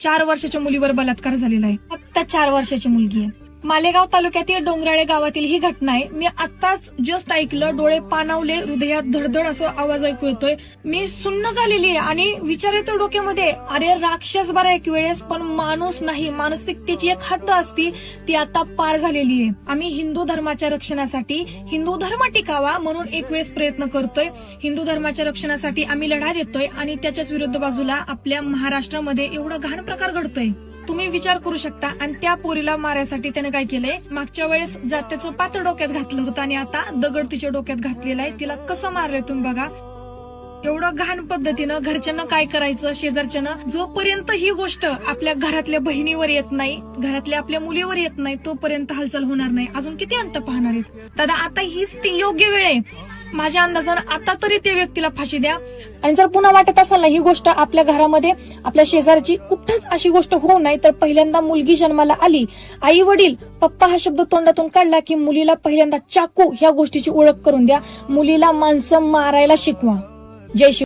4 वर्षाच्या मुलीवर बलात्कार झालेला आहे. फक्त 4 वर्षाची मुलगी आहे. मालेगाव तालुक्यातील डोंगराळे गावातील ही घटना आहे. मी आताच जस्ट ऐकलं, डोळे पाणावले, हृदयात धडधड असं आवाज ऐकू येतोय. मी सुन्न झालेली आहे आणि विचार येतो डोक्यामध्ये, अरे राक्षस बरा एक वेळेस, पण माणूस नाही. मानसिकतेची एक हद्द असती ती आता पार झालेली आहे. आम्ही हिंदू धर्माच्या रक्षणासाठी, हिंदू धर्म टिकावा म्हणून एक वेळेस प्रयत्न करतोय. हिंदू धर्माच्या रक्षणासाठी आम्ही लढा देतोय आणि त्याच्याच विरुद्ध बाजूला आपल्या महाराष्ट्रामध्ये एवढा घाण प्रकार घडतोय. तुम्ही विचार करू शकता. आणि त्या पोरीला मारायसाठी त्याने काय केलंय, मागच्या वेळेस जात्याचं पात्र डोक्यात घातलं होतं आणि आता दगड तिच्या डोक्यात घातलेला आहे. तिला कसं मारलंय तुम्ही बघा. एवढं घाण पद्धतीनं घरच्यांना काय करायचं, शेजारच्यानं, जोपर्यंत ही गोष्ट आपल्या घरातल्या बहिणीवर येत नाही, घरातल्या आपल्या मुलीवर येत नाही, तोपर्यंत हालचाल होणार नाही. अजून किती अंत पाहणार आहेत दादा. आता हीच ती योग्य वेळ आहे. माझ्या अंदाजानं आता तरी त्या व्यक्तीला फाशी द्या. आणि जर पुन्हा वाटत असेल ना ही गोष्ट आपल्या घरामध्ये, आपल्या शेजारची कुठंच अशी गोष्ट होऊ नये, तर पहिल्यांदा मुलगी जन्माला आली, आई वडील पप्पा हा शब्द तोंडातून काढला की मुलीला पहिल्यांदा चाकू ह्या गोष्टीची ओळख करून द्या. मुलीला माणसं मारायला शिकवा. जय श्री